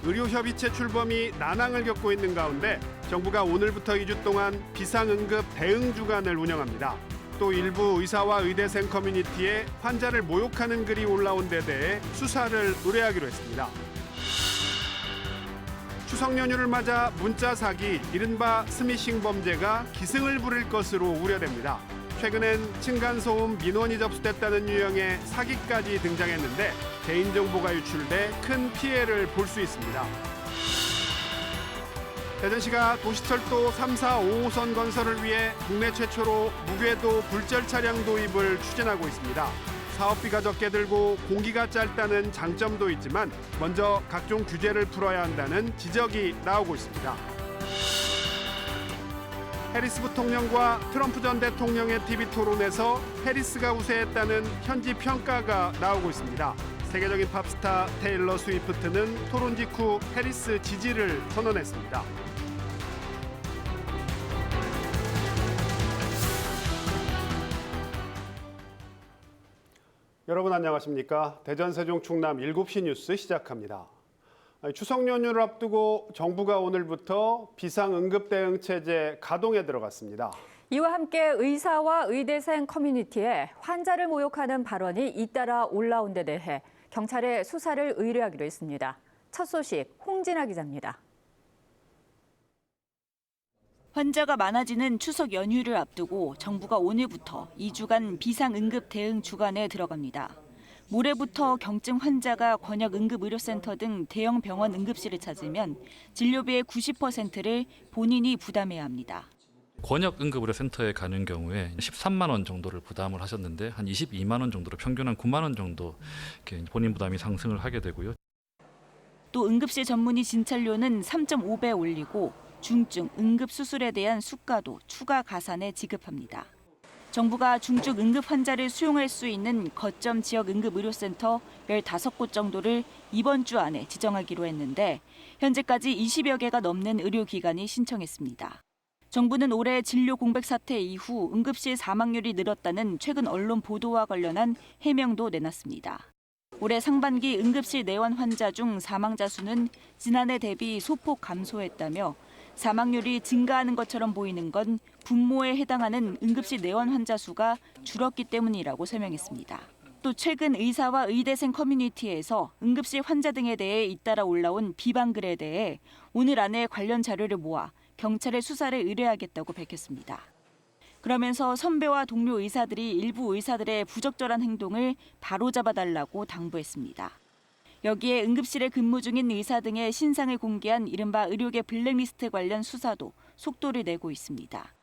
의료협의체 출범이 난항을 겪고 있는 가운데 정부가 오늘부터 2주 동안 비상응급 대응 주간을 운영합니다. 또 일부 의사와 의대생 커뮤니티에 환자를 모욕하는 글이 올라온 데 대해 수사를 의뢰하기로 했습니다. 추석 연휴를 맞아 문자 사기, 이른바 스미싱 범죄가 기승을 부릴 것으로 우려됩니다. 최근엔 층간소음 민원이 접수됐다는 유형의 사기까지 등장했는데 개인정보가 유출돼 큰 피해를 볼 수 있습니다. 대전시가 도시철도 3, 4, 5호선 건설을 위해 국내 최초로 무궤도 굴절 차량 도입을 추진하고 있습니다. 사업비가 적게 들고 공기가 짧다는 장점도 있지만 먼저 각종 규제를 풀어야 한다는 지적이 나오고 있습니다. 해리스 부통령과 트럼프 전 대통령의 TV 토론에서 해리스가 우세했다는 현지 평가가 나오고 있습니다. 세계적인 팝스타 테일러 스위프트는 토론 직후 해리스 지지를 선언했습니다. 여러분 안녕하십니까? 대전 세종 충남 7시 뉴스 시작합니다. 추석 연휴를 앞두고 정부가 오늘부터 비상응급대응체제 가동에 들어갔습니다. 이와 함께 의사와 의대생 커뮤니티에 환자를 모욕하는 발언이 잇따라 올라온 데 대해 경찰에 수사를 의뢰하기로 했습니다. 첫 소식 홍진아 기자입니다. 환자가 많아지는 추석 연휴를 앞두고 정부가 오늘부터 2주간 비상응급 대응 주간에 들어갑니다. 모레부터 경증 환자가 권역응급의료센터 등 대형 병원 응급실을 찾으면 진료비의 90%를 본인이 부담해야 합니다. 권역응급의료센터에 가는 경우에 13만 원 정도를 부담을 하셨는데 한 22만 원 정도로 평균 한 9만 원 정도 이렇게 본인 부담이 상승을 하게 되고요. 또 응급실 전문의 진찰료는 3.5배 올리고 중증 응급수술에 대한 수가도 추가 가산해 지급합니다. 정부가 중증 응급 환자를 수용할 수 있는 거점 지역 응급의료센터 15곳 정도를 이번 주 안에 지정하기로 했는데 현재까지 20여 개가 넘는 의료기관이 신청했습니다. 정부는 올해 진료 공백 사태 이후 응급실 사망률이 늘었다는 최근 언론 보도와 관련한 해명도 내놨습니다. 올해 상반기 응급실 내원 환자 중 사망자 수는 지난해 대비 소폭 감소했다며 사망률이 증가하는 것처럼 보이는 건 분모에 해당하는 응급실 내원 환자 수가 줄었기 때문이라고 설명했습니다. 또 최근 의사와 의대생 커뮤니티에서 응급실 환자 등에 대해 잇따라 올라온 비방글에 대해 오늘 안에 관련 자료를 모아 경찰에 수사를 의뢰하겠다고 밝혔습니다. 그러면서 선배와 동료 의사들이 일부 의사들의 부적절한 행동을 바로잡아달라고 당부했습니다. 여기에 응급실에 근무 중인 의사 등의 신상을 공개한 이른바 의료계 블랙리스트 관련 수사도 속도를 내고 있습니다.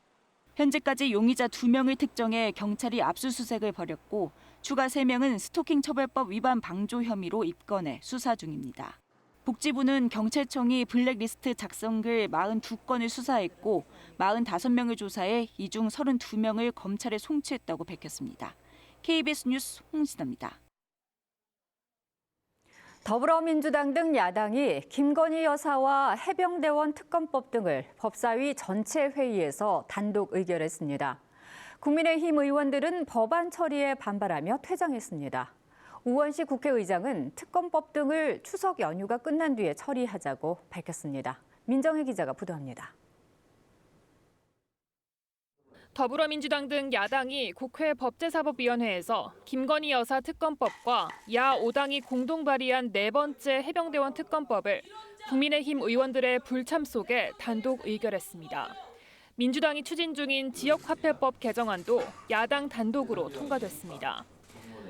현재까지 용의자 2명을 특정해 경찰이 압수수색을 벌였고 추가 3명은 스토킹 처벌법 위반 방조 혐의로 입건해 수사 중입니다. 복지부는 경찰청이 블랙리스트 작성글 42건을 수사했고 45명을 조사해 이 중 32명을 검찰에 송치했다고 밝혔습니다. KBS 뉴스 홍진아입니다. 더불어민주당 등 야당이 김건희 여사와 해병대원 특검법 등을 법사위 전체 회의에서 단독 의결했습니다. 국민의힘 의원들은 법안 처리에 반발하며 퇴장했습니다. 우원식 국회의장은 특검법 등을 추석 연휴가 끝난 뒤에 처리하자고 밝혔습니다. 민정혜 기자가 보도합니다. 더불어민주당 등 야당이 국회 법제사법위원회에서 김건희 여사 특검법과 야 5당이 공동 발의한 4번째 해병대원 특검법을 국민의힘 의원들의 불참 속에 단독 의결했습니다. 민주당이 추진 중인 지역화폐법 개정안도 야당 단독으로 통과됐습니다.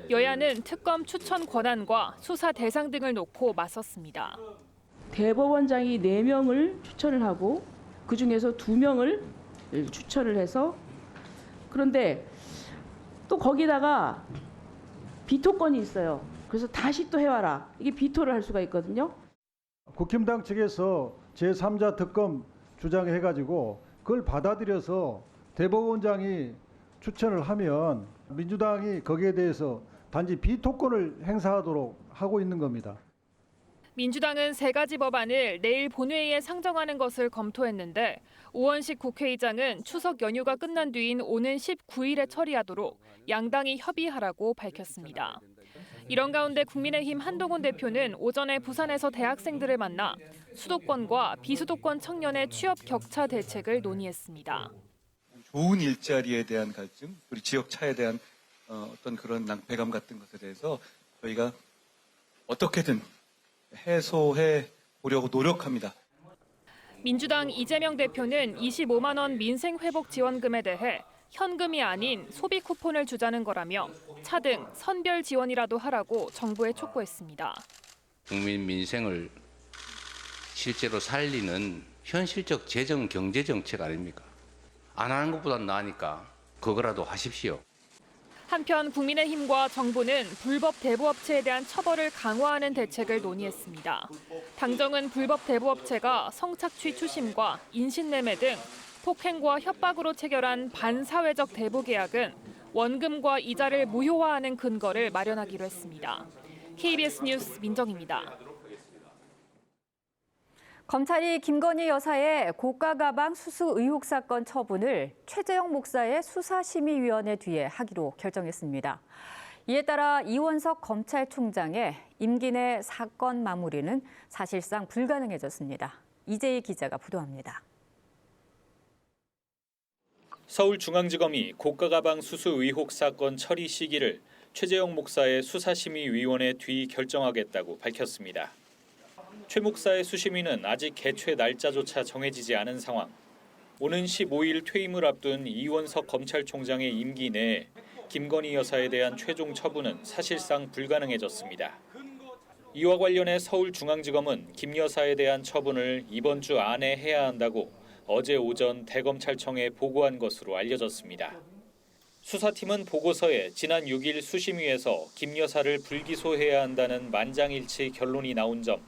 여야는 특검 추천 권한과 수사 대상 등을 놓고 맞섰습니다. 대법원장이 4명을 추천을 하고 그중에서 2명을 추천을 해서 그런데 또 거기다가 비토권이 있어요. 그래서 다시 또 해와라. 이게 비토를 할 수가 있거든요. 국힘당 측에서 제3자 특검 주장해가지고 그걸 받아들여서 대법원장이 추천을 하면 민주당이 거기에 대해서 단지 비토권을 행사하도록 하고 있는 겁니다. 민주당은 3가지 법안을 내일 본회의에 상정하는 것을 검토했는데 우원식 국회의장은 추석 연휴가 끝난 뒤인 오는 19일에 처리하도록 양당이 협의하라고 밝혔습니다. 이런 가운데 국민의힘 한동훈 대표는 오전에 부산에서 대학생들을 만나 수도권과 비수도권 청년의 취업 격차 대책을 논의했습니다. 좋은 일자리에 대한 갈증, 그리고 지역 차에 대한 어떤 그런 낭패감 같은 것에 대해서 저희가 어떻게든 해소해 보려고 노력합니다. 민주당 이재명 대표는 25만 원 민생회복 지원금에 대해 현금이 아닌 소비 쿠폰을 주자는 거라며 차 등 선별 지원이라도 하라고 정부에 촉구했습니다. 국민 민생을 실제로 살리는 현실적 재정 경제 정책 아닙니까? 안 하는 것보단 나으니까 그거라도 하십시오. 한편 국민의힘과 정부는 불법 대부업체에 대한 처벌을 강화하는 대책을 논의했습니다. 당정은 불법 대부업체가 성착취 추심과 인신매매 등 폭행과 협박으로 체결한 반사회적 대부 계약은 원금과 이자를 무효화하는 근거를 마련하기로 했습니다. KBS 뉴스 민정입니다. 검찰이 김건희 여사의 고가 가방 수수 의혹 사건 처분을 최재형 목사의 수사심의위원회 뒤에 하기로 결정했습니다. 이에 따라 이원석 검찰총장의 임기 내 사건 마무리는 사실상 불가능해졌습니다. 이재희 기자가 보도합니다. 서울중앙지검이 고가 가방 수수 의혹 사건 처리 시기를 최재형 목사의 수사심의위원회 뒤 결정하겠다고 밝혔습니다. 최 목사의 수심위는 아직 개최 날짜조차 정해지지 않은 상황. 오는 15일 퇴임을 앞둔 이원석 검찰총장의 임기 내에 김건희 여사에 대한 최종 처분은 사실상 불가능해졌습니다. 이와 관련해 서울중앙지검은 김 여사에 대한 처분을 이번 주 안에 해야 한다고 어제 오전 대검찰청에 보고한 것으로 알려졌습니다. 수사팀은 보고서에 지난 6일 수심위에서 김 여사를 불기소해야 한다는 만장일치 결론이 나온 점,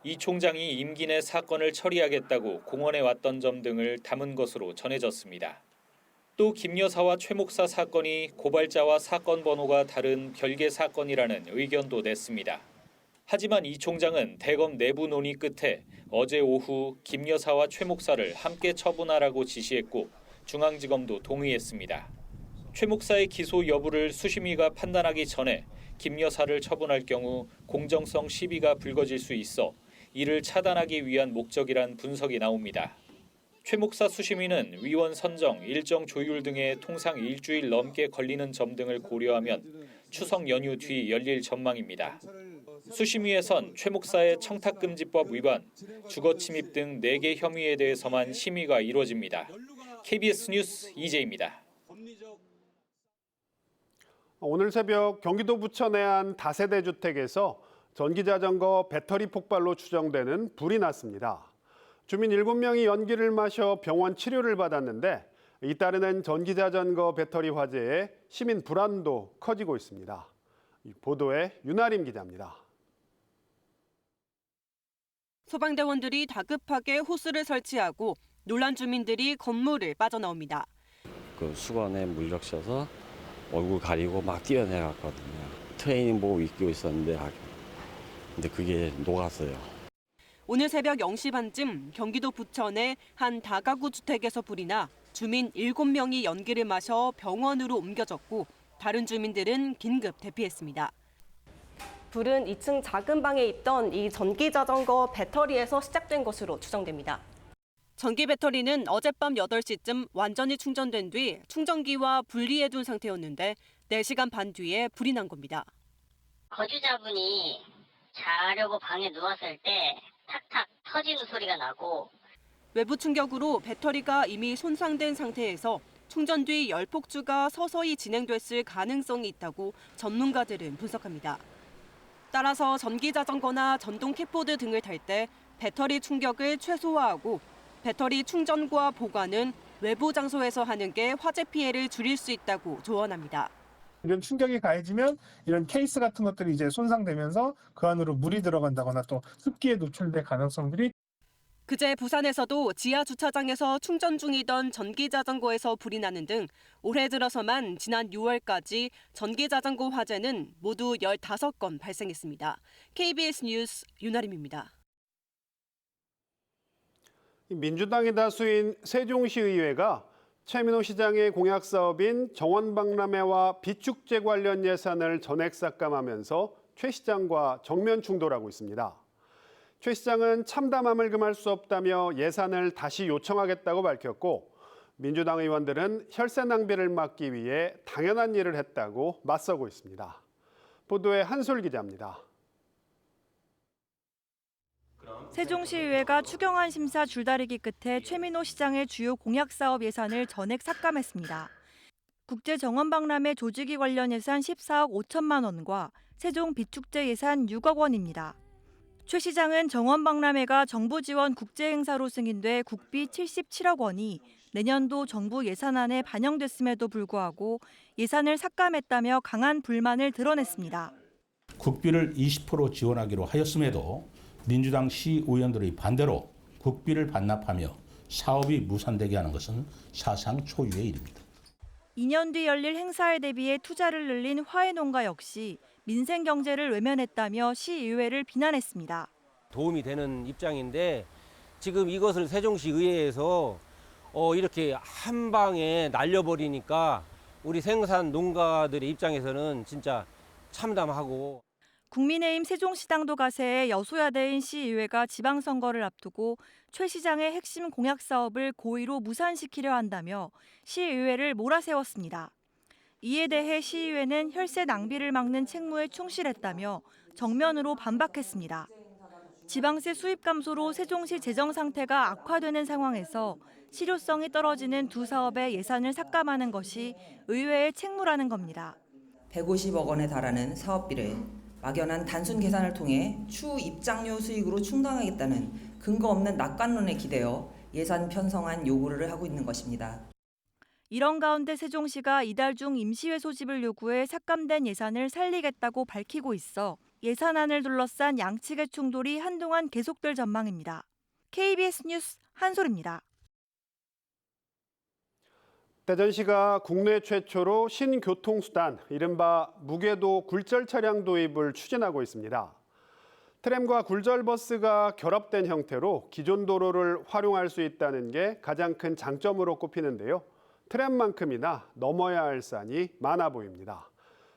이 총장이 임기 내 사건을 처리하겠다고 공언해 왔던 점 등을 담은 것으로 전해졌습니다. 또 김 여사와 최 목사 사건이 고발자와 사건 번호가 다른 별개 사건이라는 의견도 냈습니다. 하지만 이 총장은 대검 내부 논의 끝에 어제 오후 김 여사와 최 목사를 함께 처분하라고 지시했고 중앙지검도 동의했습니다. 최 목사의 기소 여부를 수심위가 판단하기 전에 김 여사를 처분할 경우 공정성 시비가 불거질 수 있어 이를 차단하기 위한 목적이란 분석이 나옵니다. 최 목사 수심위는 위원 선정, 일정 조율 등에 통상 일주일 넘게 걸리는 점 등을 고려하면 추석 연휴 뒤 열릴 전망입니다. 수심위에선 최 목사의 청탁금지법 위반, 주거침입 등 4개 혐의에 대해서만 심의가 이루어집니다. KBS 뉴스 이재입니다. 오늘 새벽 경기도 부천의 한 다세대 주택에서 전기자전거 배터리 폭발로 추정되는 불이 났습니다. 주민 7명이 연기를 마셔 병원 치료를 받았는데 잇따르는 전기자전거 배터리 화재에 시민 불안도 커지고 있습니다. 보도에 윤아림 기자입니다. 소방대원들이 다급하게 호스를 설치하고 놀란 주민들이 건물을 빠져나옵니다. 그 수건에 물 적셔서 얼굴 가리고 막 뛰어내갔거든요. 트레이닝복 입고 있었는데 근데 그게 녹았어요. 오늘 새벽 0시 반쯤 경기도 부천의 한 다가구 주택에서 불이 나 주민 7명이 연기를 마셔 병원으로 옮겨졌고 다른 주민들은 긴급 대피했습니다. 불은 2층 작은 방에 있던 이 전기자전거 배터리에서 시작된 것으로 추정됩니다. 전기 배터리는 어젯밤 8시쯤 완전히 충전된 뒤 충전기와 분리해둔 상태였는데 4시간 반 뒤에 불이 난 겁니다. 거주자분이 자려고 방에 누웠을 때 탁탁 터지는 소리가 나고 외부 충격으로 배터리가 이미 손상된 상태에서 충전 뒤 열폭주가 서서히 진행됐을 가능성이 있다고 전문가들은 분석합니다. 따라서 전기자전거나 전동 킥보드 등을 탈 때 배터리 충격을 최소화하고 배터리 충전과 보관은 외부 장소에서 하는 게 화재 피해를 줄일 수 있다고 조언합니다. 이런 충격이 가해지면 이런 케이스 같은 것들이 이제 손상되면서 그 안으로 물이 들어간다거나 또 습기에 노출될 가능성들이. 그제 부산에서도 지하 주차장에서 충전 중이던 전기자전거에서 불이 나는 등 올해 들어서만 지난 6월까지 전기자전거 화재는 모두 15건 발생했습니다. KBS 뉴스 윤아림입니다. 민주당이 다수인 세종시의회가 최민호 시장의 공약 사업인 정원박람회와 비축제 관련 예산을 전액 삭감하면서 최 시장과 정면 충돌하고 있습니다. 최 시장은 참담함을 금할 수 없다며 예산을 다시 요청하겠다고 밝혔고 민주당 의원들은 혈세 낭비를 막기 위해 당연한 일을 했다고 맞서고 있습니다. 보도에 한솔 기자입니다. 세종시의회가 추경안 심사 줄다리기 끝에 최민호 시장의 주요 공약 사업 예산을 전액 삭감했습니다. 국제정원박람회 조직위 관련 예산 14억 5천만 원과 세종 비축제 예산 6억 원입니다. 최 시장은 정원박람회가 정부 지원 국제행사로 승인돼 국비 77억 원이 내년도 정부 예산안에 반영됐음에도 불구하고 예산을 삭감했다며 강한 불만을 드러냈습니다. 국비를 20% 지원하기로 하였음에도 민주당 시의원들의 반대로 국비를 반납하며 사업이 무산되게 하는 것은 사상 초유의 일입니다. 2년 뒤 열릴 행사에 대비해 투자를 늘린 화훼농가 역시 민생 경제를 외면했다며 시의회를 비난했습니다. 도움이 되는 입장인데 지금 이것을 세종시 의회에서 이렇게 한 방에 날려버리니까 우리 생산 농가들의 입장에서는 진짜 참담하고. 국민의힘 세종시당도 가세해 여소야대인 시의회가 지방선거를 앞두고 최 시장의 핵심 공약 사업을 고의로 무산시키려 한다며 시의회를 몰아세웠습니다. 이에 대해 시의회는 혈세 낭비를 막는 책무에 충실했다며 정면으로 반박했습니다. 지방세 수입 감소로 세종시 재정 상태가 악화되는 상황에서 실효성이 떨어지는 두 사업의 예산을 삭감하는 것이 의회의 책무라는 겁니다. 150억 원에 달하는 사업비를 막연한 단순 계산을 통해 추후 입장료 수익으로 충당하겠다는 근거 없는 낙관론에 기대어 예산 편성안 요구를 하고 있는 것입니다. 이런 가운데 세종시가 이달 중 임시회 소집을 요구해 삭감된 예산을 살리겠다고 밝히고 있어 예산안을 둘러싼 양측의 충돌이 한동안 계속될 전망입니다. KBS 뉴스 한솔입니다. 대전시가 국내 최초로 신교통수단, 이른바 무궤도 굴절 차량 도입을 추진하고 있습니다. 트램과 굴절버스가 결합된 형태로 기존 도로를 활용할 수 있다는 게 가장 큰 장점으로 꼽히는데요. 트램만큼이나 넘어야 할 산이 많아 보입니다.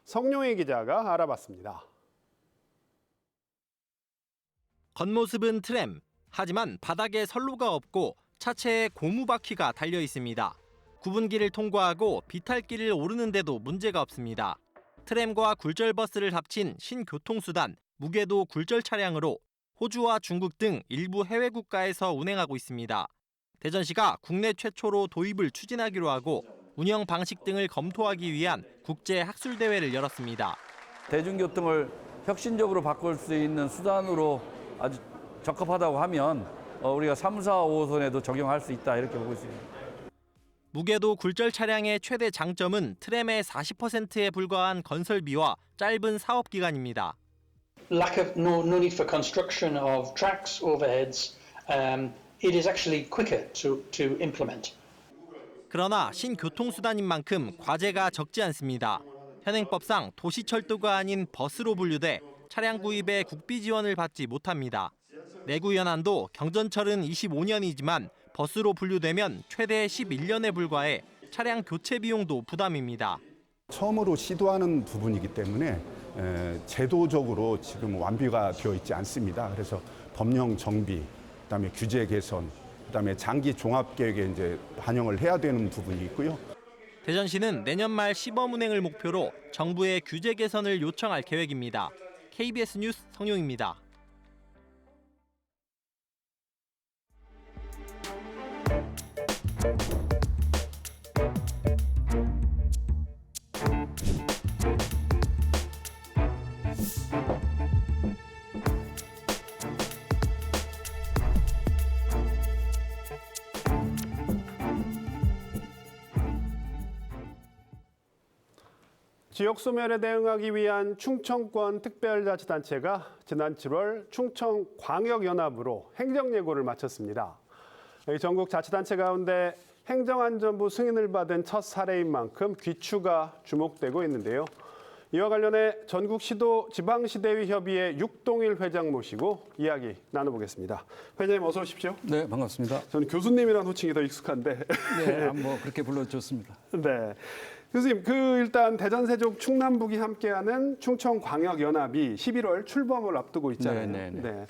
성룡희 기자가 알아봤습니다. 겉모습은 트램, 하지만 바닥에 선로가 없고 차체에 고무바퀴가 달려 있습니다. 구분기를 통과하고 비탈길을 오르는데도 문제가 없습니다. 트램과 굴절버스를 합친 신교통수단 무궤도 굴절 차량으로 호주와 중국 등 일부 해외 국가에서 운행하고 있습니다. 대전시가 국내 최초로 도입을 추진하기로 하고 운영 방식 등을 검토하기 위한 국제 학술 대회를 열었습니다. 대중교통을 혁신적으로 바꿀 수 있는 수단으로 아주 적합하다고 하면 우리가 3, 4, 5호선에도 적용할 수 있다 이렇게 보고 있습니다. 무궤도 굴절 차량의 최대 장점은 트램의 40%에 불과한 건설비와 짧은 사업 기간입니다. Lack of no need for construction of tracks, overheads. It is actually quicker to implement. 그러나 신교통수단인 만큼 과제가 적지 않습니다. 현행법상 도시철도가 아닌 버스로 분류돼 차량 구입에 국비 지원을 받지 못합니다. 내구 연한도 경전철은 25년이지만 버스로 분류되면 최대 11년에 불과해 차량 교체 비용도 부담입니다. 처음으로 시도하는 부분이기 때문에 제도적으로 지금 완비가 되어 있지 않습니다. 그래서 법령 정비, 그다음에 규제 개선, 그다음에 장기 종합 계획에 이제 반영을 해야 되는 부분이 있고요. 대전시는 내년 말 시범 운행을 목표로 정부의 규제 개선을 요청할 계획입니다. KBS 뉴스 성룡입니다. 지역 소멸에 대응하기 위한 충청권 특별자치단체가 지난 7월 충청광역연합으로 행정예고를 마쳤습니다. 전국 자치단체 가운데 행정안전부 승인을 받은 첫 사례인 만큼 귀추가 주목되고 있는데요. 이와 관련해 전국시도 지방시대위협의회 육동일 회장 모시고 이야기 나눠보겠습니다. 회장님 어서 오십시오. 네, 반갑습니다. 저는 교수님이라는 호칭이 더 익숙한데. 네, 뭐 그렇게 불러줬습니다. 네. 교수님, 일단 대전, 세종, 충남, 북이 함께하는 충청광역연합이 11월 출범을 앞두고 있잖아요. 네.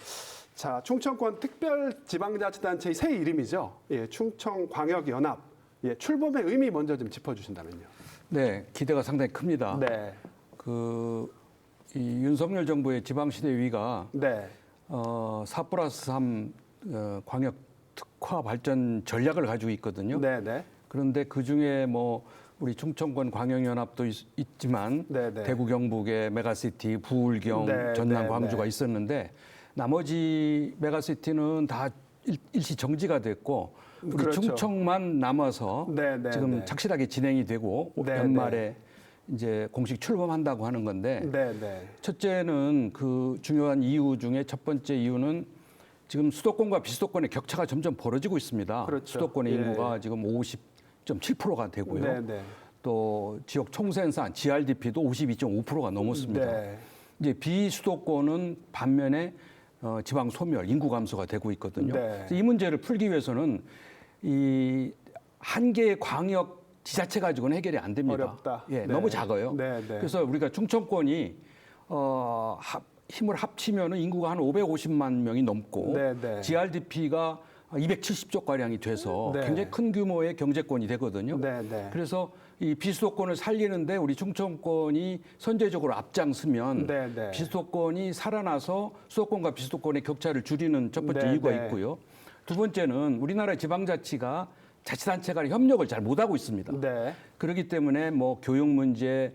자, 충청권 특별지방자치단체의 새 이름이죠. 예, 충청광역연합. 예, 출범의 의미 먼저 좀 짚어주신다면요. 네, 기대가 상당히 큽니다. 네. 이 윤석열 정부의 지방시대위가 네. 4+3 광역 특화 발전 전략을 가지고 있거든요. 네. 그런데 그 중에 뭐 우리 충청권 광역연합도 있지만 대구 경북의 메가시티, 부울경, 전남, 광주가 있었는데 나머지 메가시티는 다 일시 정지가 됐고 우리 그렇죠. 충청만 남아서 지금 착실하게 진행이 되고 연말에 이제 공식 출범한다고 하는 건데 첫째는 그 중요한 이유 중에 첫 번째 이유는 지금 수도권과 비수도권의 격차가 점점 벌어지고 있습니다. 그렇죠. 수도권의 인구가 지금 50.7%가 되고요. 또 지역 총생산 GRDP도 52.5%가 넘었습니다. 이제 비수도권은 반면에 지방 소멸, 인구 감소가 되고 있거든요. 그래서 이 문제를 풀기 위해서는 이 한 개의 광역 지자체 가지고는 해결이 안 됩니다. 어렵다. 너무 작아요. 그래서 우리가 충청권이 힘을 합치면은 인구가 한 550만 명이 넘고 GRDP가 270조 가량이 돼서 굉장히 큰 규모의 경제권이 되거든요. 그래서 이 비수도권을 살리는데 우리 충청권이 선제적으로 앞장서면 비수도권이 살아나서 수도권과 비수도권의 격차를 줄이는 첫 번째 이유가 있고요. 두 번째는 우리나라 지방자치가 자치단체 간의 협력을 잘 못하고 있습니다. 그렇기 때문에 뭐 교육 문제,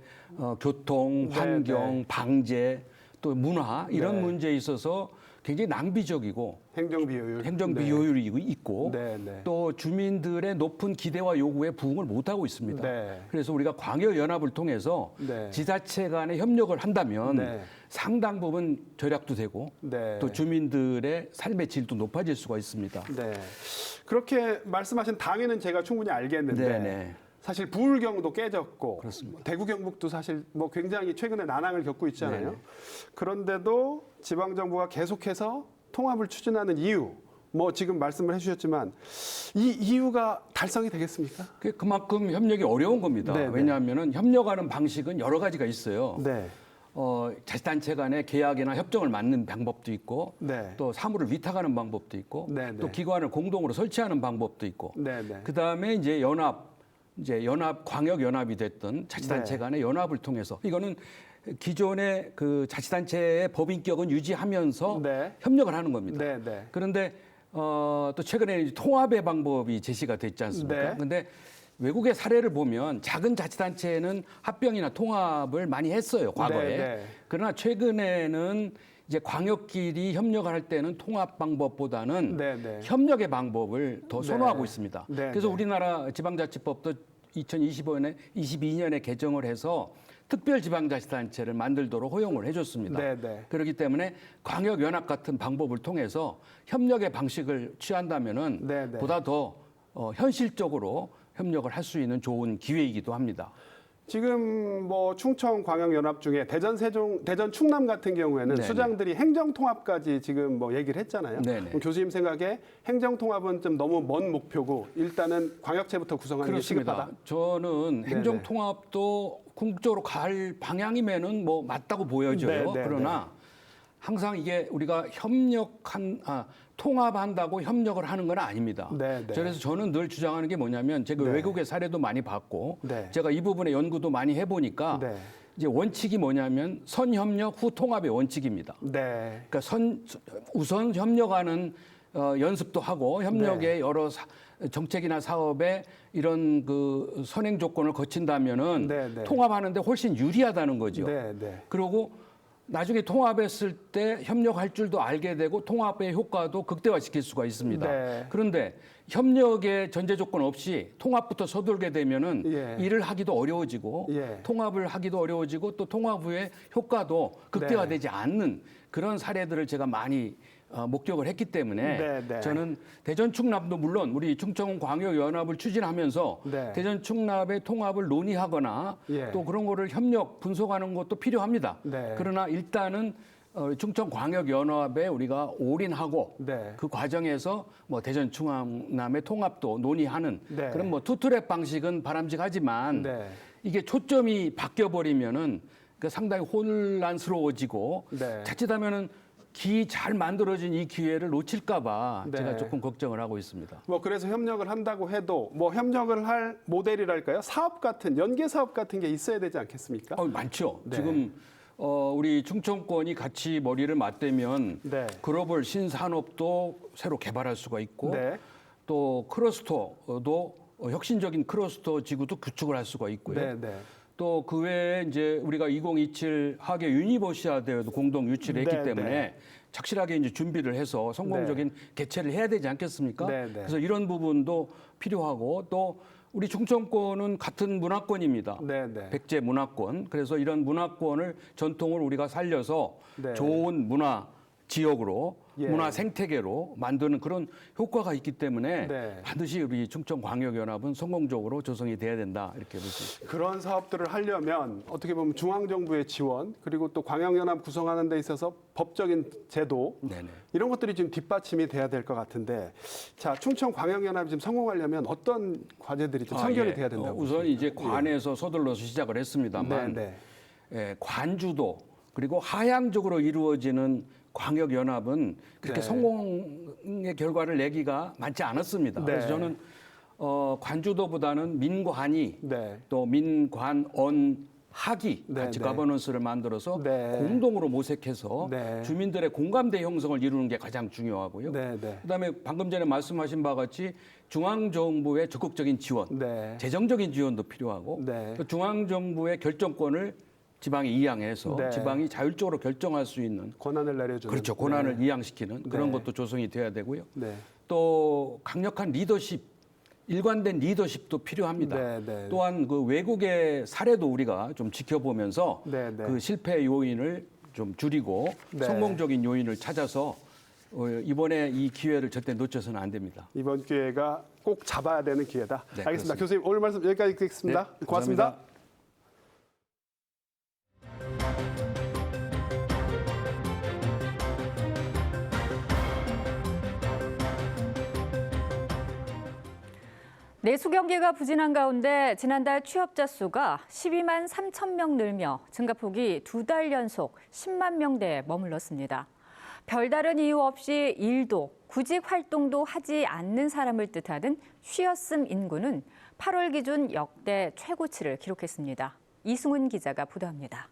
교통, 환경, 방제, 또 문화 이런 문제에 있어서 굉장히 낭비적이고 행정 비효율이 있고 또 주민들의 높은 기대와 요구에 부응을 못하고 있습니다. 그래서 우리가 광역연합을 통해서 지자체 간의 협력을 한다면 상당 부분 절약도 되고 또 주민들의 삶의 질도 높아질 수가 있습니다. 그렇게 말씀하신 당에는 제가 충분히 알겠는데 사실 부울경도 깨졌고 대구 경북도 사실 뭐 굉장히 최근에 난항을 겪고 있잖아요. 그런데도 지방정부가 계속해서 통합을 추진하는 이유 뭐 지금 말씀을 해주셨지만 이 이유가 달성이 되겠습니까? 그만큼 협력이 어려운 겁니다. 왜냐하면 협력하는 방식은 여러 가지가 있어요. 자치단체 간의 계약이나 협정을 맺는 방법도 있고 또 사무를 위탁하는 방법도 있고 또 기관을 공동으로 설치하는 방법도 있고 그다음에 이제 연합 광역연합이 됐던 자치단체 간의 연합을 통해서 이거는 기존의 그 자치단체의 법인격은 유지하면서 협력을 하는 겁니다. 그런데 또 최근에 통합의 방법이 제시가 됐지 않습니까? 그런데 외국의 사례를 보면 작은 자치단체는 합병이나 통합을 많이 했어요, 과거에. 그러나 최근에는 이제 광역끼리 협력을 할 때는 통합 방법보다는 협력의 방법을 더 선호하고 있습니다. 그래서 우리나라 지방자치법도 2022년에 개정을 해서 특별지방자치단체를 만들도록 허용을 해줬습니다. 그렇기 때문에 광역연합 같은 방법을 통해서 협력의 방식을 취한다면은 보다 더 현실적으로 협력을 할 수 있는 좋은 기회이기도 합니다. 지금 뭐 충청광역연합 중에 대전, 세종, 대전, 충남 같은 경우에는 수장들이 행정통합까지 지금 뭐 얘기를 했잖아요. 교수님 생각에 행정통합은 좀 너무 먼 목표고 일단은 광역체부터 구성하는 게 시급하다. 저는 행정통합도 궁극적으로 갈 방향이면은 뭐 맞다고 보여져요. 그러나 항상 이게 우리가 통합한다고 협력을 하는 건 아닙니다. 그래서 저는 늘 주장하는 게 뭐냐면 제가 외국의 사례도 많이 봤고 제가 이 부분에 연구도 많이 해보니까 이제 원칙이 뭐냐면 선협력 후 통합의 원칙입니다. 그러니까 우선 협력하는 연습도 하고 협력의 여러 정책이나 사업에 이런 그 선행 조건을 거친다면은 통합하는데 훨씬 유리하다는 거죠. 그리고 나중에 통합했을 때 협력할 줄도 알게 되고 통합의 효과도 극대화시킬 수가 있습니다. 그런데 협력의 전제 조건 없이 통합부터 서둘게 되면은 일을 하기도 어려워지고 통합을 하기도 어려워지고 또 통합 후에 효과도 극대화되지 않는 그런 사례들을 제가 많이 목격을 했기 때문에 네, 네. 저는 대전 충남도 물론 우리 충청광역연합을 추진하면서 네. 대전 충남의 통합을 논의하거나 예. 또 그런 거를 협력 분석하는 것도 필요합니다. 네. 그러나 일단은 충청광역연합에 우리가 올인하고 네. 그 과정에서 뭐 대전 충남의 통합도 논의하는 네. 그런 뭐 투트랙 방식은 바람직하지만 네. 이게 초점이 바뀌어 버리면은 그 상당히 혼란스러워지고 네. 자칫하면은 잘 만들어진 이 기회를 놓칠까봐 네. 제가 조금 걱정을 하고 있습니다. 뭐 그래서 협력을 한다고 해도 뭐 협력을 할 모델이랄까요? 사업 같은 연계 사업 같은 게 있어야 되지 않겠습니까? 많죠. 네. 지금 우리 충청권이 같이 머리를 맞대면 네. 글로벌 신산업도 새로 개발할 수가 있고 네. 또 클러스터도 혁신적인 클러스터 지구도 구축을 할 수가 있고요. 네, 네. 또 그 외에 이제 우리가 2027 하계 유니버시아 대회도 공동 유치를 했기 네, 때문에 네. 착실하게 이제 준비를 해서 성공적인 개최를 해야 되지 않겠습니까? 네, 네. 그래서 이런 부분도 필요하고 또 우리 충청권은 같은 문화권입니다. 네, 네. 백제 문화권. 그래서 이런 문화권을 전통을 우리가 살려서 네. 좋은 문화 지역으로 예. 문화 생태계로 만드는 그런 효과가 있기 때문에 네. 반드시 우리 충청광역연합은 성공적으로 조성이 돼야 된다 이렇게 볼 수 있습니다. 그런 사업들을 하려면 어떻게 보면 중앙정부의 지원 그리고 또 광역연합 구성하는 데 있어서 법적인 제도 네네. 이런 것들이 지금 뒷받침이 돼야 될 것 같은데 자 충청광역연합이 지금 성공하려면 어떤 과제들이 좀 선결이 돼야 된다고 우선 보십니까? 이제 관에서 서둘러서 시작을 했습니다만 네, 관주도 그리고 하향적으로 이루어지는 광역연합은 그렇게 네. 성공의 결과를 내기가 많지 않았습니다. 네. 그래서 저는 관주도보다는 민관이 네. 또 민관언 학이 네, 같이 네. 가버넌스를 만들어서 네. 공동으로 모색해서 네. 주민들의 공감대 형성을 이루는 게 가장 중요하고요. 네, 네. 그다음에 방금 전에 말씀하신 바와 같이 중앙정부의 적극적인 지원, 네. 재정적인 지원도 필요하고 네. 또 중앙정부의 결정권을 지방에 이양해서 네. 지방이 자율적으로 결정할 수 있는 권한을 내려주는 그렇죠. 권한을 네. 이양시키는 그런 네. 것도 조성이 돼야 되고요. 네. 또 강력한 리더십, 일관된 리더십도 필요합니다. 네, 네. 또한 그 외국의 사례도 우리가 좀 지켜보면서 네, 네. 그 실패 요인을 좀 줄이고 네. 성공적인 요인을 찾아서 이번에 이 기회를 절대 놓쳐서는 안 됩니다. 이번 기회가 꼭 잡아야 되는 기회다. 네, 알겠습니다. 그렇습니다. 교수님 오늘 말씀 여기까지 듣겠습니다. 네, 고맙습니다. 감사합니다. 내수 경기가 부진한 가운데 지난달 취업자 수가 12만 3천 명 늘며 증가폭이 2달 연속 10만 명대에 머물렀습니다. 별다른 이유 없이 일도 구직 활동도 하지 않는 사람을 뜻하는 쉬었음 인구는 8월 기준 역대 최고치를 기록했습니다. 이승훈 기자가 보도합니다.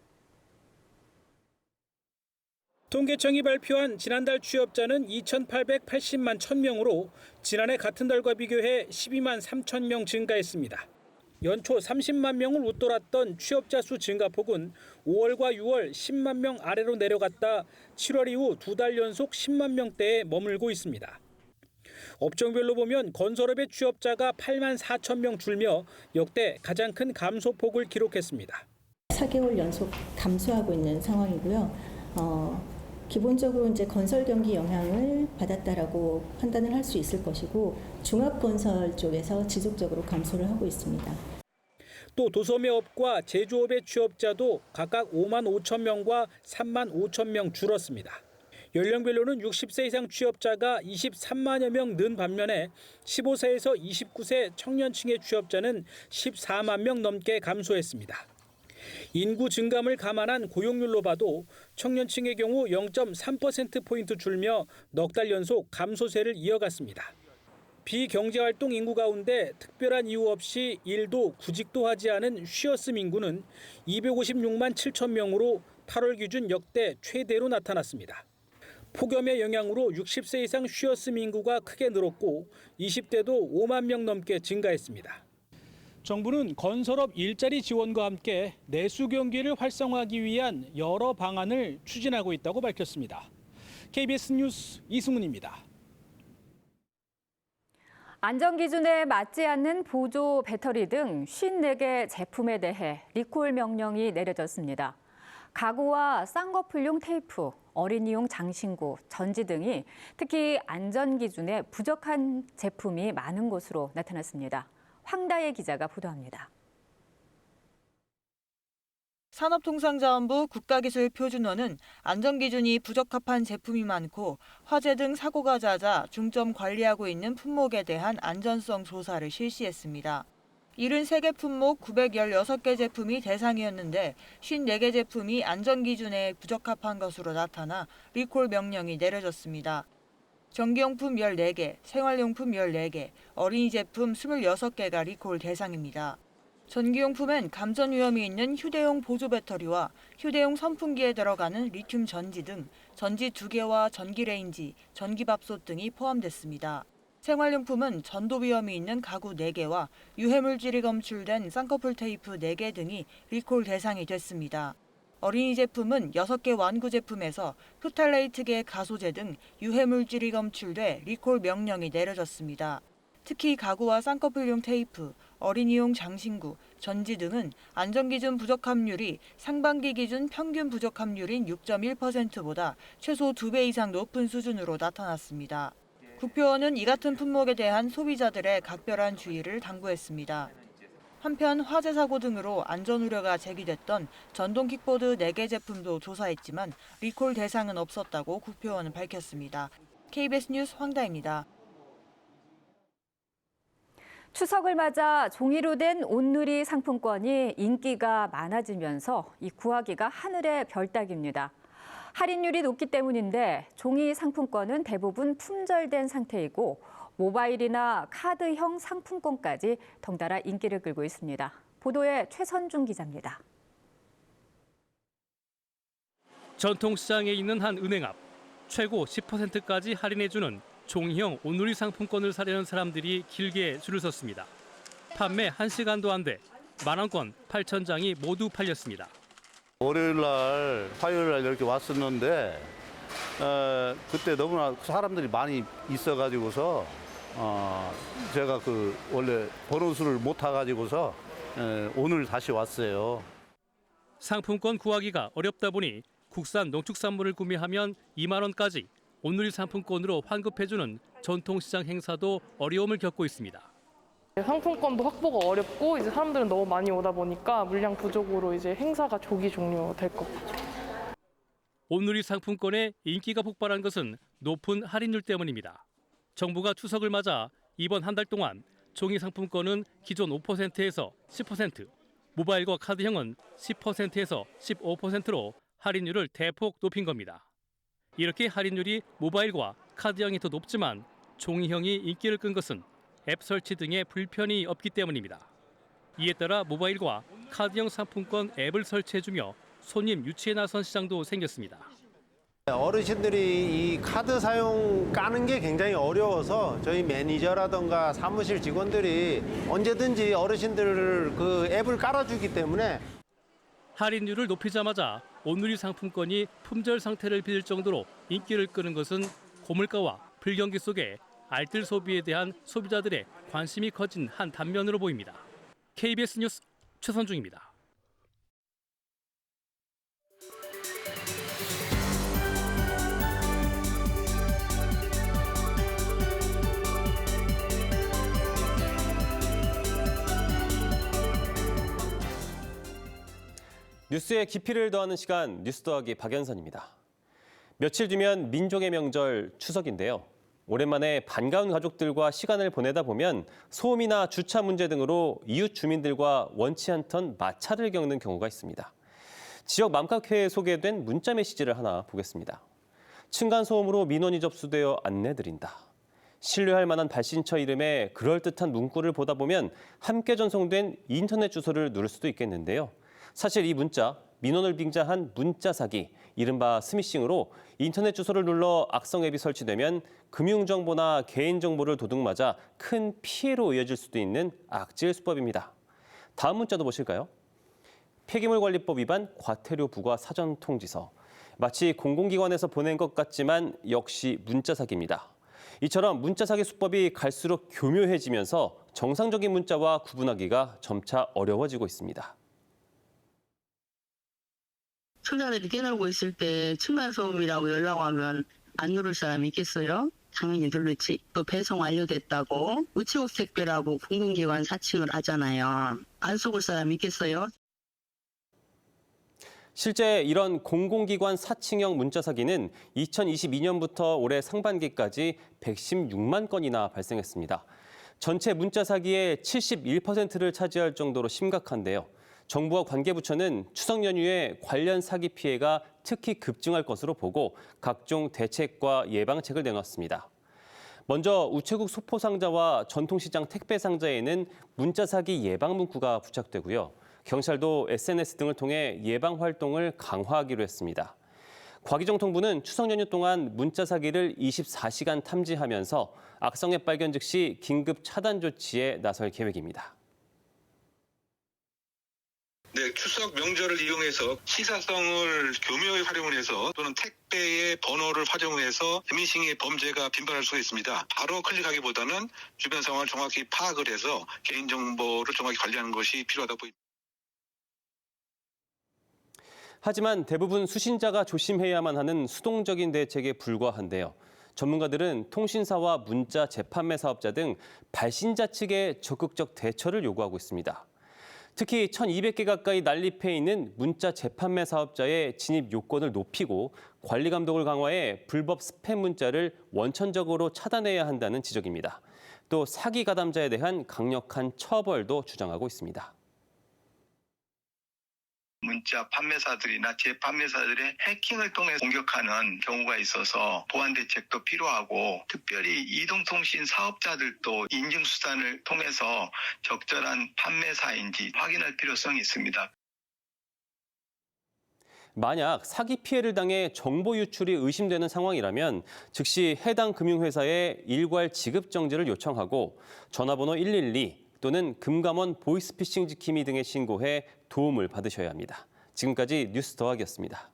통계청이 발표한 지난달 취업자는 2,880만 1,000명으로 지난해 같은 달과 비교해 12만 3천 명 증가했습니다. 연초 30만 명을 웃돌았던 취업자 수 증가폭은 5월과 6월 10만 명 아래로 내려갔다 7월 이후 2달 연속 10만 명대에 머물고 있습니다. 업종별로 보면 건설업의 취업자가 8만 4천 명 줄며 역대 가장 큰 감소폭을 기록했습니다. 4개월 연속 감소하고 있는 상황이고요. 기본적으로 이제 건설 경기 영향을 받았다라고 판단을 할 수 있을 것이고 종합건설 쪽에서 지속적으로 감소를 하고 있습니다. 또 도소매업과 제조업의 취업자도 각각 5만 5천 명과 3만 5천 명 줄었습니다. 연령별로는 60세 이상 취업자가 23만여 명 는 반면에 15세에서 29세 청년층의 취업자는 14만 명 넘게 감소했습니다. 인구 증감을 감안한 고용률로 봐도 청년층의 경우 0.3%포인트 줄며 넉 달 연속 감소세를 이어갔습니다. 비경제활동 인구 가운데 특별한 이유 없이 일도 구직도 하지 않은 쉬었음 인구는 256만 7천 명으로 8월 기준 역대 최대로 나타났습니다. 폭염의 영향으로 60세 이상 쉬었음 인구가 크게 늘었고 20대도 5만 명 넘게 증가했습니다. 정부는 건설업 일자리 지원과 함께 내수 경기를 활성화하기 위한 여러 방안을 추진하고 있다고 밝혔습니다. KBS 뉴스 이승훈입니다. 안전기준에 맞지 않는 보조 배터리 등 54개 제품에 대해 리콜 명령이 내려졌습니다. 가구와 쌍꺼풀용 테이프, 어린이용 장신구, 전지 등이 특히 안전 기준에 부족한 제품이 많은 것으로 나타났습니다. 황다혜 기자가 보도합니다. 산업통상자원부 국가기술표준원은 안전기준이 부적합한 제품이 많고 화재 등 사고가 잦아 중점 관리하고 있는 품목에 대한 안전성 조사를 실시했습니다. 73개 품목 916개 제품이 대상이었는데 54개 제품이 안전기준에 부적합한 것으로 나타나 리콜 명령이 내려졌습니다. 전기용품 14개, 생활용품 14개, 어린이 제품 26개가 리콜 대상입니다. 전기용품엔 감전 위험이 있는 휴대용 보조 배터리와 휴대용 선풍기에 들어가는 리튬 전지 등 전지 2개와 전기 레인지, 전기밥솥 등이 포함됐습니다. 생활용품은 전도 위험이 있는 가구 4개와 유해물질이 검출된 쌍꺼풀 테이프 4개 등이 리콜 대상이 됐습니다. 어린이 제품은 6개 완구 제품에서 프탈레이트계 가소제 등 유해물질이 검출돼 리콜 명령이 내려졌습니다. 특히 가구와 쌍꺼풀용 테이프, 어린이용 장신구, 전지 등은 안전기준 부적합률이 상반기 기준 평균 부적합률인 6.1%보다 최소 2배 이상 높은 수준으로 나타났습니다. 국표원은 이 같은 품목에 대한 소비자들의 각별한 주의를 당부했습니다. 한편 화재 사고 등으로 안전 우려가 제기됐던 전동 킥보드 4개 제품도 조사했지만 리콜 대상은 없었다고 국표원은 밝혔습니다. KBS 뉴스 황다혜입니다. 추석을 맞아 종이로 된 온누리 상품권이 인기가 많아지면서 이 구하기가 하늘의 별 따기입니다. 할인율이 높기 때문인데 종이 상품권은 대부분 품절된 상태이고 모바일이나 카드형 상품권까지 덩달아 인기를 끌고 있습니다. 보도에 최선중 기자입니다. 전통시장에 있는 한 은행 앞 최고 10%까지 할인해주는 종이형 온누리 상품권을 사려는 사람들이 길게 줄을 섰습니다. 판매 1시간도 안 돼 만원권 8,000장이 모두 팔렸습니다. 월요일 날, 화요일 날 이렇게 왔었는데 그때 너무나 사람들이 많이 있어가지고서 제가 원래 번호수를 못 타가지고서 오늘 다시 왔어요. 상품권 구하기가 어렵다 보니 국산 농축산물을 구매하면 2만 원까지 온누리 상품권으로 환급해주는 전통시장 행사도 어려움을 겪고 있습니다. 상품권도 확보가 어렵고 이제 사람들은 너무 많이 오다 보니까 물량 부족으로 이제 행사가 조기 종료될 것 같아요. 온누리 상품권의 인기가 폭발한 것은 높은 할인율 때문입니다. 정부가 추석을 맞아 이번 한 달 동안 종이 상품권은 기존 5%에서 10%, 모바일과 카드형은 10%에서 15%로 할인율을 대폭 높인 겁니다. 이렇게 할인율이 모바일과 카드형이 더 높지만 종이형이 인기를 끈 것은 앱 설치 등의 불편이 없기 때문입니다. 이에 따라 모바일과 카드형 상품권 앱을 설치해주며 손님 유치에 나선 시장도 생겼습니다. 어르신들이 이 카드 사용 까는 게 굉장히 어려워서 저희 매니저라든가 사무실 직원들이 언제든지 어르신들 그 앱을 깔아주기 때문에 할인율을 높이자마자 온누리 상품권이 품절 상태를 빚을 정도로 인기를 끄는 것은 고물가와 불경기 속에 알뜰 소비에 대한 소비자들의 관심이 커진 한 단면으로 보입니다. KBS 뉴스 최선중입니다. 뉴스의 깊이를 더하는 시간 뉴스 더하기 박연선입니다. 며칠 뒤면 민족의 명절 추석인데요. 오랜만에 반가운 가족들과 시간을 보내다 보면 소음이나 주차 문제 등으로 이웃 주민들과 원치 않던 마찰을 겪는 경우가 있습니다. 지역 맘카페에 소개된 문자 메시지를 하나 보겠습니다. 층간소음으로 민원이 접수되어 안내드린다. 신뢰할 만한 발신처 이름에 그럴듯한 문구를 보다 보면 함께 전송된 인터넷 주소를 누를 수도 있겠는데요. 사실 이 문자, 민원을 빙자한 문자 사기, 이른바 스미싱으로 인터넷 주소를 눌러 악성 앱이 설치되면 금융정보나 개인정보를 도둑맞아 큰 피해로 이어질 수도 있는 악질 수법입니다. 다음 문자도 보실까요? 폐기물관리법 위반 과태료 부과 사전 통지서. 마치 공공기관에서 보낸 것 같지만 역시 문자 사기입니다. 이처럼 문자 사기 수법이 갈수록 교묘해지면서 정상적인 문자와 구분하기가 점차 어려워지고 있습니다. 청자들이 깨놀고 있을 때 층간소음이라고 연락 오면 안 누를 사람이 있겠어요? 당연히 누르지. 또 배송 완료됐다고 우체국 택배라고 공공기관 사칭을 하잖아요. 안 속을 사람이 있겠어요? 실제 이런 공공기관 사칭형 문자 사기는 2022년부터 올해 상반기까지 116만 건이나 발생했습니다. 전체 문자 사기의 71%를 차지할 정도로 심각한데요. 정부와 관계부처는 추석 연휴에 관련 사기 피해가 특히 급증할 것으로 보고 각종 대책과 예방책을 내놨습니다. 먼저 우체국 소포상자와 전통시장 택배상자에는 문자 사기 예방 문구가 부착되고요. 경찰도 SNS 등을 통해 예방 활동을 강화하기로 했습니다. 과기정통부는 추석 연휴 동안 문자 사기를 24시간 탐지하면서 악성앱 발견 즉시 긴급 차단 조치에 나설 계획입니다. 네, 추석 명절을 이용해서 시사성을 교묘히 활용을 해서 또는 택배의 번호를 활용해서 해밍싱의 범죄가 빈번할 수가 있습니다. 바로 클릭하기보다는 주변 상황을 정확히 파악을 해서 개인정보를 정확히 관리하는 것이 필요하다고 보입니다. 하지만 대부분 수신자가 조심해야만 하는 수동적인 대책에 불과한데요. 전문가들은 통신사와 문자 재판매 사업자 등 발신자 측에 적극적 대처를 요구하고 있습니다. 특히 1,200개 가까이 난립해 있는 문자 재판매 사업자의 진입 요건을 높이고 관리 감독을 강화해 불법 스팸 문자를 원천적으로 차단해야 한다는 지적입니다. 또 사기 가담자에 대한 강력한 처벌도 주장하고 있습니다. 문자 판매사들이나 재판매사들의 해킹을 통해 공격하는 경우가 있어서 보안 대책도 필요하고 특별히 이동통신 사업자들도 인증수단을 통해서 적절한 판매사인지 확인할 필요성이 있습니다. 만약 사기 피해를 당해 정보 유출이 의심되는 상황이라면 즉시 해당 금융회사에 일괄 지급 정지를 요청하고 전화번호 112 또는 금감원 보이스피싱 지킴이 등에 신고해 도움을 받으셔야 합니다. 지금까지 뉴스 더하기였습니다.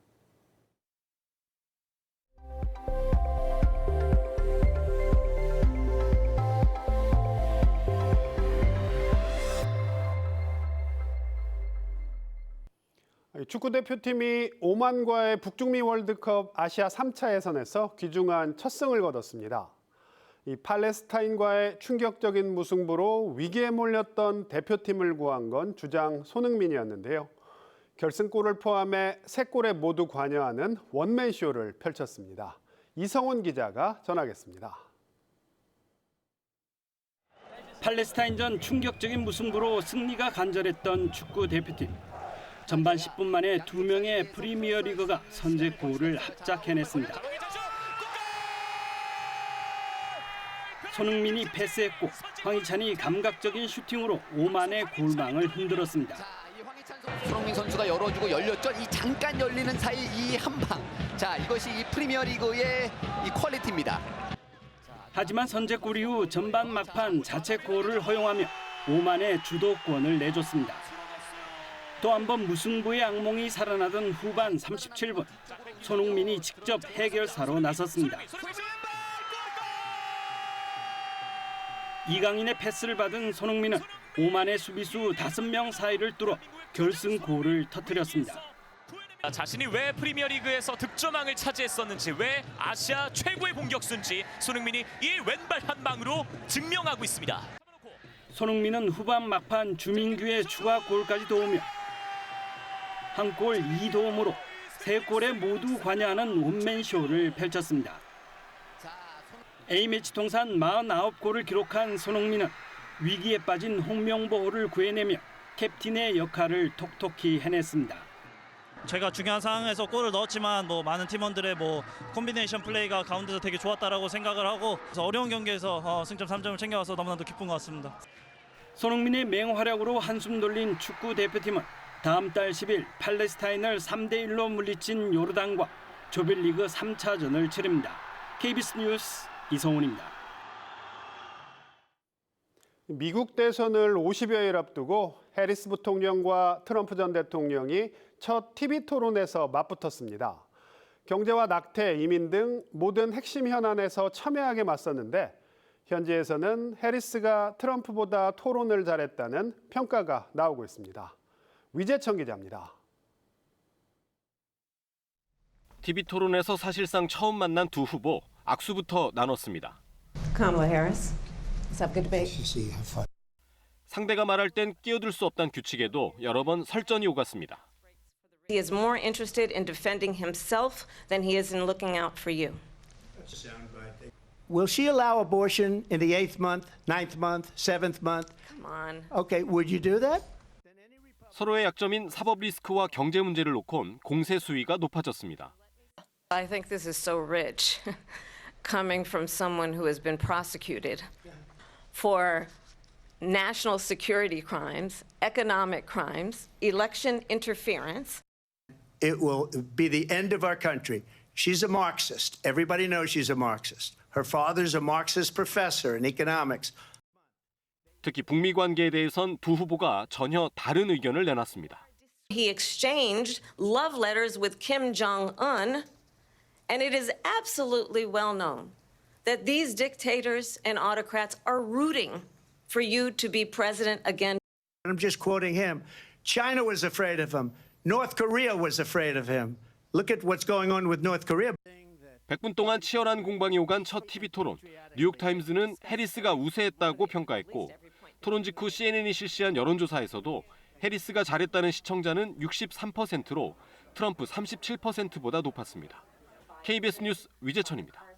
축구대표팀이 오만과의 북중미 월드컵 아시아 3차 예선에서 귀중한 첫 승을 거뒀습니다. 이 팔레스타인과의 충격적인 무승부로 위기에 몰렸던 대표팀을 구한 건 주장 손흥민이었는데요. 결승골을 포함해 3골에 모두 관여하는 원맨쇼를 펼쳤습니다. 이성훈 기자가 전하겠습니다. 팔레스타인전 충격적인 무승부로 승리가 간절했던 축구 대표팀. 전반 10분 만에 2명의 프리미어리그가 선제골을 합작해냈습니다. 손흥민이 패스했고 황희찬이 감각적인 슈팅으로 오만의 골망을 흔들었습니다. 손흥민 선수가 열어주고 열렸죠. 이 잠깐 열리는 사이 이 한 방. 자, 이것이 이 프리미어리그의 이 퀄리티입니다. 하지만 선제골 이후 전반 막판 자책골을 허용하며 오만의 주도권을 내줬습니다. 또 한 번 무승부의 악몽이 살아나던 후반 37분 손흥민이 직접 해결사로 나섰습니다. 이강인의 패스를 받은 손흥민은 오만의 수비수 5명 사이를 뚫어 결승골을 터뜨렸습니다. 자신이 왜 프리미어리그에서 득점왕을 차지했었는지, 왜 아시아 최고의 공격수인지 손흥민이 이 왼발 한 방으로 증명하고 있습니다. 손흥민은 후반 막판 주민규의 추가골까지 도우며 한 골 2도움으로 3골에 모두 관여하는 원맨쇼를 펼쳤습니다. A매치 통산 49골을 기록한 손흥민은 위기에 빠진 홍명보를 구해내며 캡틴의 역할을 톡톡히 해냈습니다. 제가 중요한 상황에서 골을 넣었지만 많은 팀원들의 콤비네이션 플레이가 가운데서 되게 좋았다라고 생각을 하고 그래서 어려운 경기에서 승점 3점을 챙겨와서 너무나도 기쁜 것 같습니다. 손흥민의 맹활약으로 한숨 돌린 축구 대표팀은 다음 달 10일 팔레스타인을 3대1로 물리친 요르단과 조별리그 3차전을 치릅니다. KBS 뉴스 이성훈입니다. 미국 대선을 50여일 앞두고 해리스 부통령과 트럼프 전 대통령이 첫 TV 토론에서 맞붙었습니다. 경제와 낙태, 이민 등 모든 핵심 현안에서 첨예하게 맞섰는데 현지에서는 해리스가 트럼프보다 토론을 잘했다는 평가가 나오고 있습니다. 위재천 기자입니다. TV 토론에서 사실상 처음 만난 두 후보 악수부터 나눴습니다. Kamala Harris, let's have a good debate. 상대가 말할 땐 끼어들 수 없다는 규칙에도 여러 번 설전이 오갔습니다. He is more interested in defending himself than he is in looking out for you. Will she allow abortion in the 8th month, 9th month, 7th month? Come on. Okay, would you do that? 서로의 약점인 사법 리스크와 경제 문제를 놓곤 공세 수위가 높아졌습니다. I think this is so rich, coming from someone who has been prosecuted for national security crimes, economic crimes, election interference. It will be the end of our country. She's a Marxist. Everybody knows she's a Marxist. Her father's a Marxist professor in economics. 특히 북미 관계에 대해선 두 후보가 전혀 다른 의견을 내놨습니다. He exchanged love letters with Kim Jong-un, and it is absolutely well known that these dictators and autocrats are rooting for you to be president again. I'm just quoting him. China was afraid of him. North Korea was afraid of him. Look at what's going on with North Korea. 100분 동안 치열한 공방이 오간 첫 TV 토론. 뉴욕타임즈는 해리스가 우세했다고 평가했고 토론 직후 CNN이 실시한 여론조사에서도 해리스가 잘했다는 시청자는 63%로 트럼프 37%보다 높았습니다. KBS 뉴스 위재천입니다.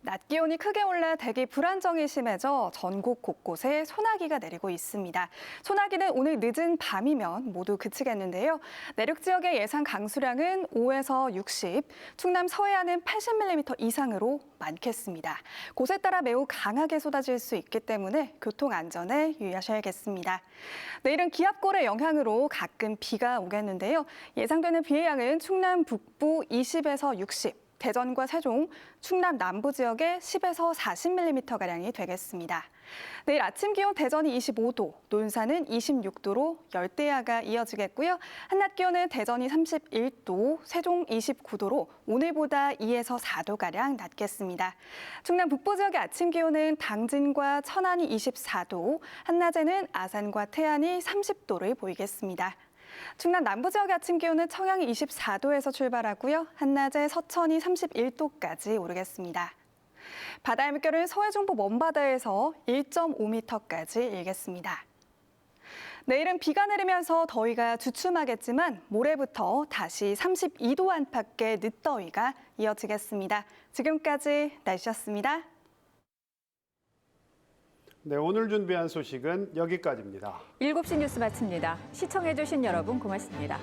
낮 기온이 크게 올라 대기 불안정이 심해져 전국 곳곳에 소나기가 내리고 있습니다. 소나기는 오늘 늦은 밤이면 모두 그치겠는데요. 내륙 지역의 예상 강수량은 5에서 60, 충남 서해안은 80mm 이상으로 많겠습니다. 곳에 따라 매우 강하게 쏟아질 수 있기 때문에 교통 안전에 유의하셔야겠습니다. 내일은 기압골의 영향으로 가끔 비가 오겠는데요. 예상되는 비의 양은 충남 북부 20에서 60, 대전과 세종, 충남 남부 지역에 10에서 40mm가량이 되겠습니다. 내일 아침 기온 대전이 25도, 논산은 26도로 열대야가 이어지겠고요. 한낮 기온은 대전이 31도, 세종 29도로 오늘보다 2에서 4도가량 낮겠습니다. 충남 북부 지역의 아침 기온은 당진과 천안이 24도, 한낮에는 아산과 태안이 30도를 보이겠습니다. 충남 남부 지역의 아침 기온은 청양이 24도에서 출발하고요. 한낮에 서천이 31도까지 오르겠습니다. 바다의 물결은 서해 중부 먼바다에서 1.5m까지 일겠습니다. 내일은 비가 내리면서 더위가 주춤하겠지만 모레부터 다시 32도 안팎의 늦더위가 이어지겠습니다. 지금까지 날씨였습니다. 네, 오늘 준비한 소식은 여기까지입니다. 7시 뉴스 마칩니다. 시청해주신 여러분 고맙습니다.